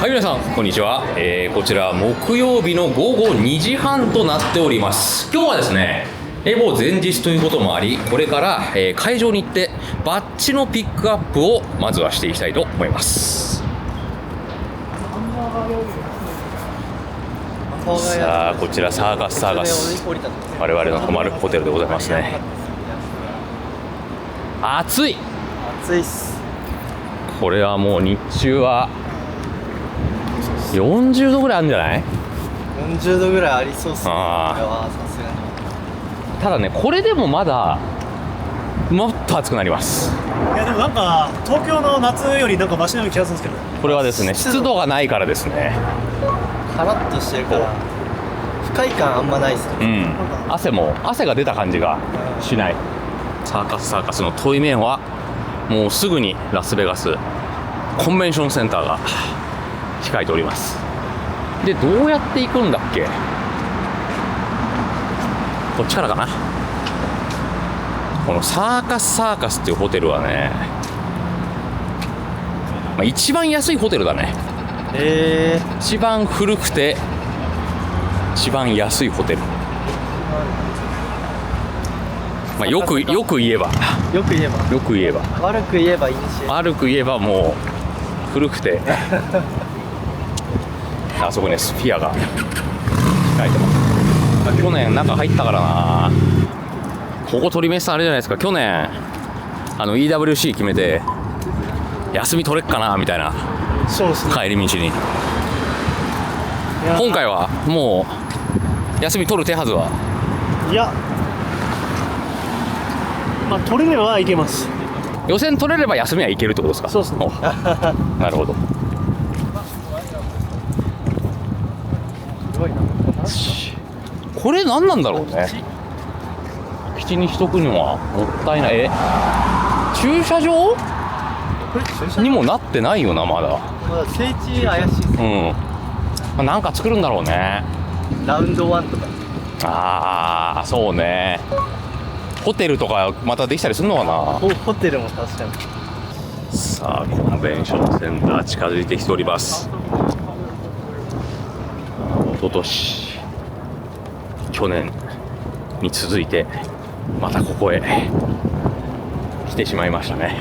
はい、皆さんこんにちは、こちら木曜日の午後2時半となっております。今日はですね、もう前日ということもあり、これから、会場に行ってバッジのピックアップをまずはしていきたいと思います。さあ、こちらサーカス我々の泊まるホテルでございますね。暑いっす。これはもう日中は40度ぐらいあるんじゃない？ 40 度ぐらいありそうっすね。あさすがに。ただね、これでもまだもっと暑くなります。いやでもなんか東京の夏よりなんかマシなような気がするんですけど、これはですね、湿度がないからですね。カラッとしてるから不快感あんまないっすね。汗が出た感じがしない。サーカスの対面はもうすぐにラスベガスコンベンションセンターが控えております。で、どうやって行くんだっけ？こっちからかな。このサーカスっていうホテルはね、一番安いホテルだね。一番古くて一番安いホテル。よく言えば悪く言えばいいし、悪く言えばもう古くてあそこね、スフィアが控えてます。去年中入ったからな。ここトリメッサあれじゃないですか。去年EWC 決めて休み取れっかなみたいな。そうですね。帰り道に今回はもう休み取る手はずは。いや取れればいけます。予選取れれば休みはいけるってことですか？そうですね。なるほど。すごいな。これ何なんだろうね。基地にしとくにはもったいない。駐車場にもなってないよな、まだ。まだ聖地怪しいっす。なんか作るんだろうね。ラウンド1とか。ああ、そうね。ホテルとかまたできたりするのかな。ホテルも確かに。さあ、コンベンションセンター近づいてきております。一昨年、去年に続いてまたここへ来てしまいましたね。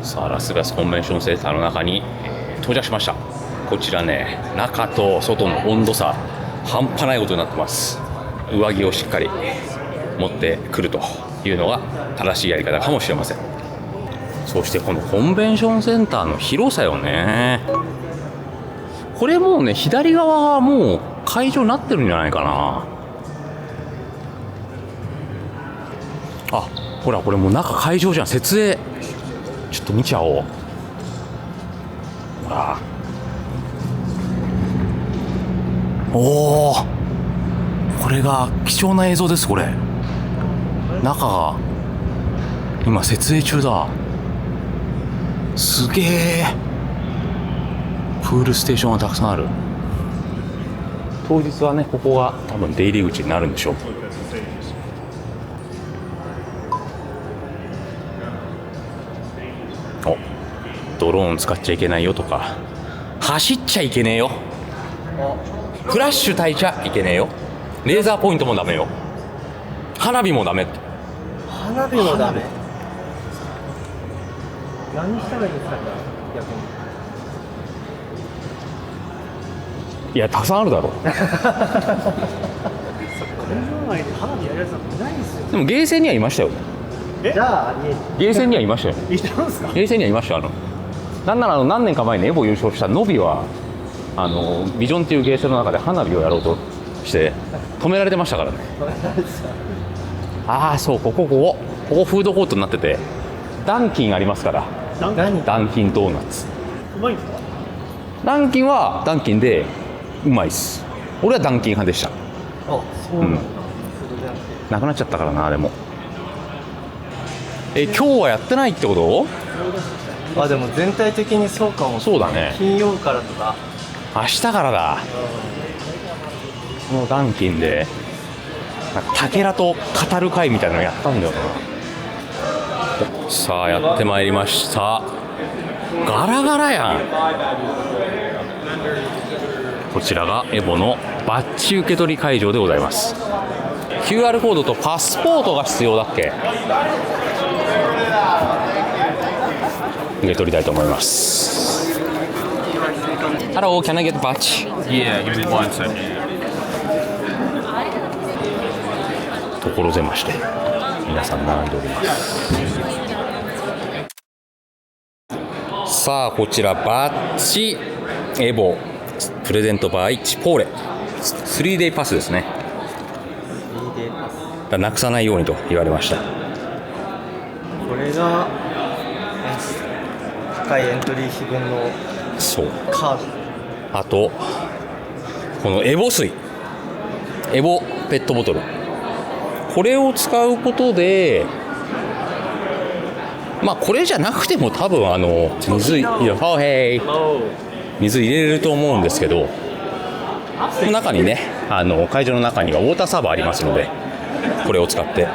さあ、ラスベガスコンベンションセンターの中に到着しました。こちらね、中と外の温度差半端ないことになってます。上着をしっかり持ってくるというのが正しいやり方かもしれません。そしてこのコンベンションセンターの広さよね。これもうね、左側はもう会場になってるんじゃないかな。あ、ほら、これもう中会場じゃん。設営ちょっと見ちゃおう。ほら、おお、これが貴重な映像です。これ中が今設営中だ。すげえ。プールステーションがたくさんある。当日はね、ここが多分出入り口になるんでしょう。お、ドローン使っちゃいけないよとか、走っちゃいけねえよ、フラッシュ焚いちゃいけねえよ、レーザーポイントもダメよ、花火もダメって。花火もダメ。何したらいいんですかね、逆に。いや、たくさんあるだろう。会場内で花火やるやつなんていないんですよ。でもゲーセンにはいましたよ。じゃあゲーセンにはいましたよ。いたんですか？ゲーセンにはいました。なんなら何年か前にエボ優勝したノビはビジョンっていうゲーセンの中で花火をやろうとして止められてましたからね。ああ、そう、ここフードコートになってて、ダンキンありますから。何？ダンキンドーナツ。うまいんですか？ダンキンはダンキンでうまいっす。俺はダンキン派でした。あ、そうなんだ。なくなっちゃったからな。でも今日はやってないってこと？あ、でも全体的にそうかも。そうだね。金曜からとか。明日からだ。このダンキンでなんかタケラと語る会みたいなのやったんだよな。さあやってまいりました。ガラガラやん。こちらがエボのバッジ受け取り会場でございます。 QR コードとパスポートが必要だっけ。受け取りたいと思います。 Hello, can I get badge? Yeah, give me 1 second. 所狭しで皆さん並んでおります。さあこちらバッジエボプレゼントバイチポーレ 3day パスですね。なくさないようにと言われました。これが高いエントリー費分のそうカード。あとこのエボ水エボペットボトル、これを使うことでまあこれじゃなくても多分水入れれると思うんですけど、この中にね会場の中にはウォーターサーバーありますので、これを使って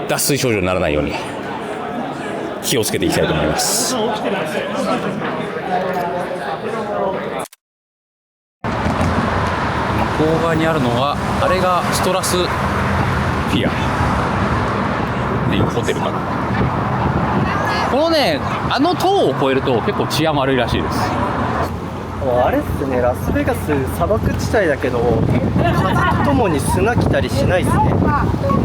脱水症状にならないように気をつけていきたいと思います。向こう側にあるのがあれがストラスフィアっていうホテルかな。このね塔を越えると結構治安悪いらしいです。あれっすね、ラスベガス砂漠地帯だけど風とともに砂来たりしないっすね。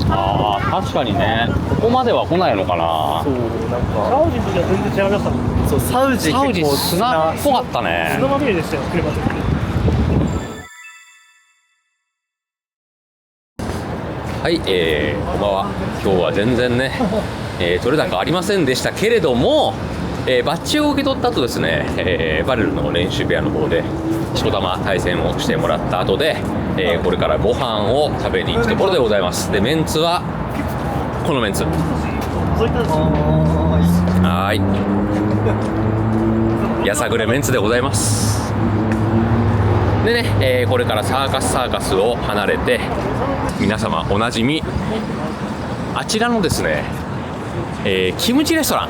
ああ確かにね、ここまでは来ないのかな。そうなんかサウジの時は全然違いましたもん。そうサウジ結構砂っぽかったね。砂まみれでしたよ、車とか。はい、こんばんは。今日は全然ね、取れ高ありませんでしたけれども、バッジを受け取った後ですね、バレルの練習部屋の方でしこたま対戦をしてもらった後で、これからご飯を食べに行くところでございます。でメンツはこのメンツ。はい、やさぐれメンツでございます。でね、これからサーカスを離れて皆様おなじみあちらのですね、キムチレストラン、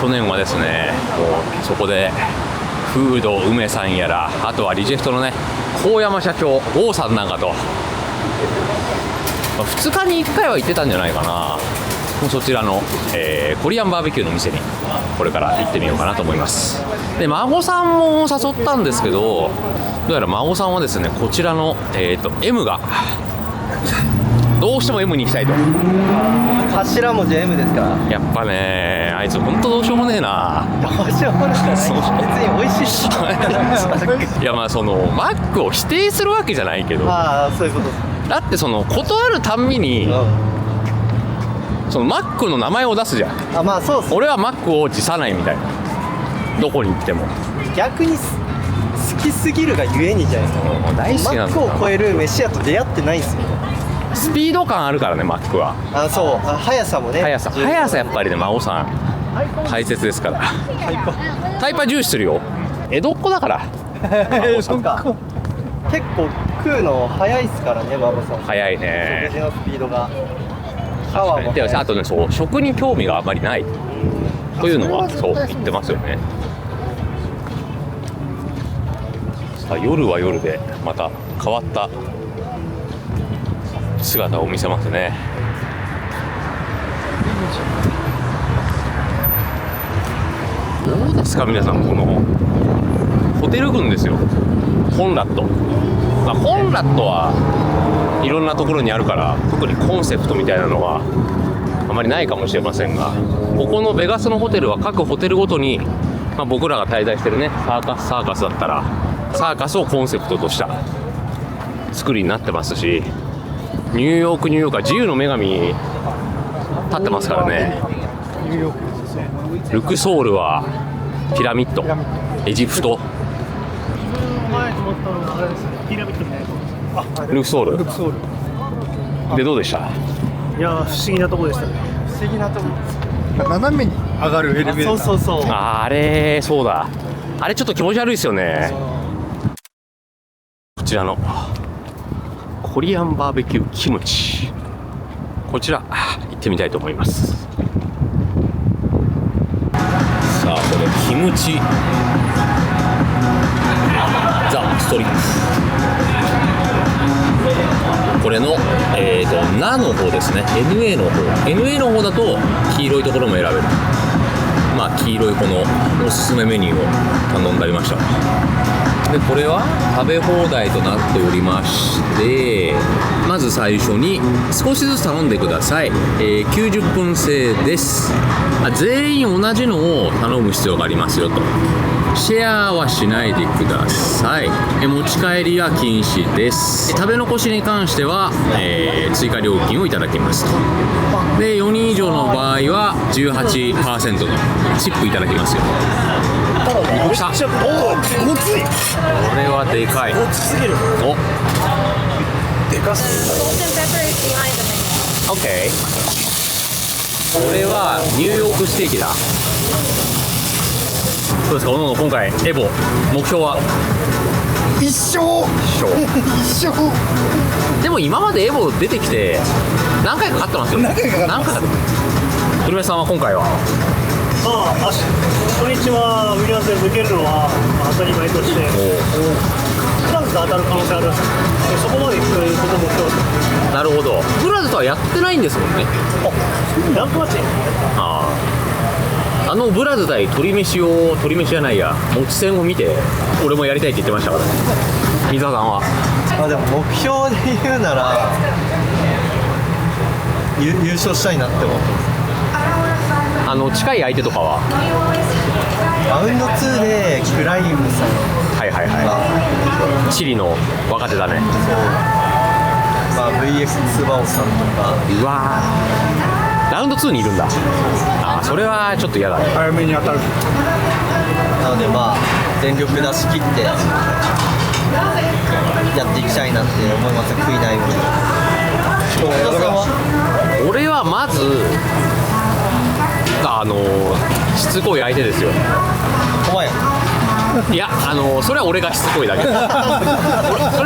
去年はですねもうそこでフード梅さんやら、あとはリジェクトのね高山社長王さんなんかと、2日に1回は行ってたんじゃないかな。もうそちらの、コリアンバーベキューの店にこれから行ってみようかなと思います。で孫さんも誘ったんですけど、どうやら孫さんはですねこちらの、M がどうしても M に行きたいと。頭文字 M ですか。やっぱねあいつ本当どうしようもねえな。どうしようもないですね。別に美味しいしいやまあそのマックを否定するわけじゃないけど、ああそういうことです。だってその断るたんびにそのマックの名前を出すじゃん。あまあそうっす。俺はマックを辞さないみたいな、どこに行っても逆に好きすぎるがゆえにじゃないですか。大好きなんだ。マックを超える飯屋と出会ってないんですよ。スピード感あるからねマックは。あそう速さもね。速さやっぱりね孫さん大切ですから。タイパ重視するよ。江戸っ子だからそっか結構食うの早いっすからね孫さん。早いね。食事のスピードが。シャワーもであとねそう食に興味があまりないというのはそう言ってますよね。さあ夜は夜でまた変わった姿を見せますね。どうですか皆さん、このホテル群ですよ、コンラッド。まあ、コンラッドはいろんなところにあるから特にコンセプトみたいなのはあまりないかもしれませんが、ここのベガスのホテルは各ホテルごとに、まあ、僕らが滞在してるねサーカスだったらサーカスをコンセプトとした作りになってますし、ニューヨークは自由の女神立ってますからね。ルクソールはピラミッド、エジプト。前と思ったのがあれですね、ピラミッドみたいな。ルクソールでどうでした？いやー不思議なとこでしたね。不思議なとこ。斜めに上がるエレベーター。そうあれそうだ、あれちょっと気持ち悪いですよね。こちらのコリアンバーベキューキムチ、こちら行ってってみたいと思います。さあこれキムチザ・ストリップ、これの、ナの方ですね。 NA の方だと黄色いところも選べる。まあ黄色いこのおすすめメニューを頼んでありました。でこれは食べ放題となっておりまして、まず最初に少しずつ頼んでください。90分制です。全員同じのを頼む必要がありますよと。シェアはしないでください。持ち帰りは禁止です。食べ残しに関しては、追加料金をいただきますと。で4人以上の場合は 18% のチップいただきますよ。びっくりした。これはでかい。おでかすオッケー。これはニューヨークステーキだ。どうですか、おのおの今回エボ目標は？一生でも今までエボ出てきて何回か勝ってますよ。何回か勝ってます。古江さんは今回は？まあ、初日はウィリアムズで抜けるのは当たり前として、クラブで当たる可能性あるらしい。そこまで行くことも今日。なるほど。ブラズとはやってないんですもんね。ランプマッチ。ブラズ対鶏飯じゃないや、もち戦を見て俺もやりたいって言ってましたからね。水沢さんは？でも目標で言うなら優勝したいなって思ってます。近い相手とかは？ラウンド2でクライムさんチリの若手だね。まあ、VX ツバオさんとか。うわー、ラウンド2にいるんだ。それはちょっと嫌だね。早めに当たる。なのでまあ全力出し切ってやっていきたいなって思います。悔いないように。俺はまずしつこい相手ですよ。お前いやそれは俺がしつこいだけそれ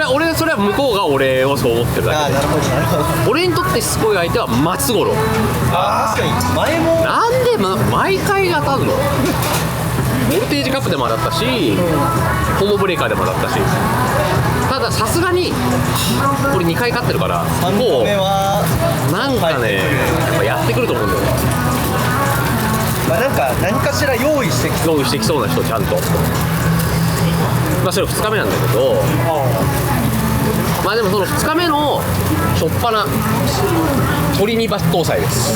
は向こうが俺をそう思ってるだけで。なるほどなるほど。俺にとってしつこい相手は松五郎。確かに前もなんで、毎回当たるの？ボルテージカップでも当たったし、コンボブレーカーでも当たったし。たださすがにこれ2回勝ってるから、3度目はなんかね、やっぱやってくると思うんだよね。まあ、なんか何かしら用意してきそう用意してきそうな人ちゃんと。まあそれ2日目なんだけど、まあでもその2日目のしょっぱな鳥に抜刀斎です。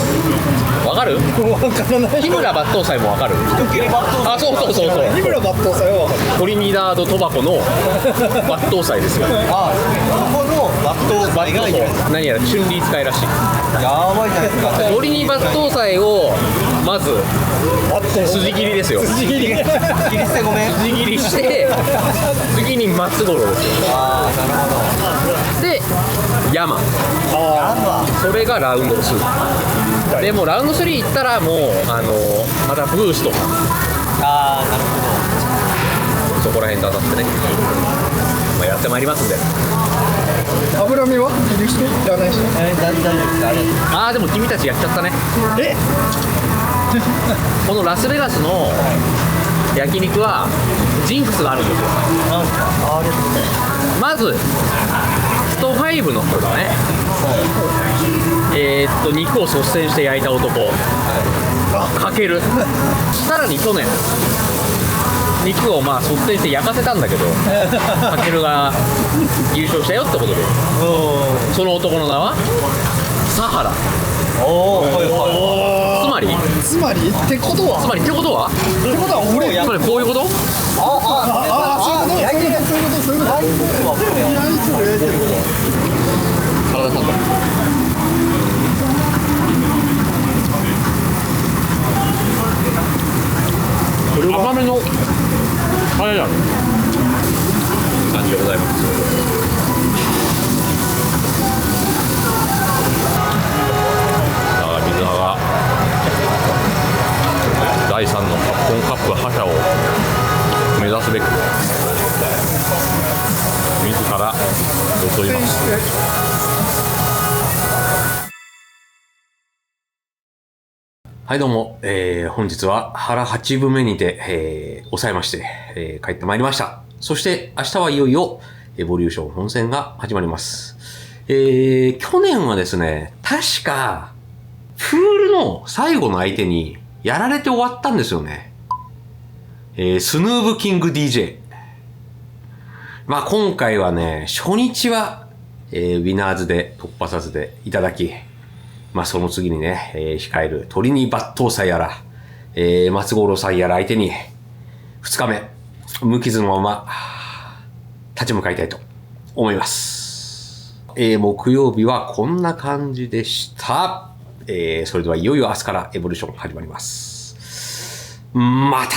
わかる？日村抜刀斎もわかる？あ、そうそうそうそう。日村抜刀斎は分かる。トリニダード・トバコの抜刀斎ですよ。ここの抜刀斎がいる。何やら春麗使いらしい。やばいじゃないですか。トリニ抜刀斎をまず筋切りですよ。筋切りしてごめん。筋切りして次に松五郎ですよ。ああ、なるほど。でヤマン。それがラウンド2でもラウンド3行ったらもうまたブースト。ああ、なるほど。そこら辺で当たってね、まあ、やってまいりますんで。脂身はいる人いらない人。でも君たちやっちゃったね。このラスベガスの焼肉はジンクスがあるんですよ。まずスト5の方だね。肉を率先して焼いた男かける。さらに去年肉を率先して焼かせたんだけどかけるが優勝したよってことで、その男の名はサハラ。つまりってことは俺つまりこういうこと？そういうこと体さんだ。甘めのあれだろ感じでございます。水葉が第3のカップカップ覇者を目指すべく自ら襲います。はいどうも、本日は腹8分目にて、抑えまして、帰ってまいりました。そして明日はいよいよエボリューション本戦が始まります。去年はですね、確かプールの最後の相手にやられて終わったんですよね。スヌーブキング DJ。まあ今回はね、初日は、ウィナーズで突破させていただき、まあその次にね、控えるトリニーバットーさんやら、松五郎さんやら相手に、2日目、無傷のまま、立ち向かいたいと思います。木曜日はこんな感じでした。それではいよいよ明日からエボリューション始まります。また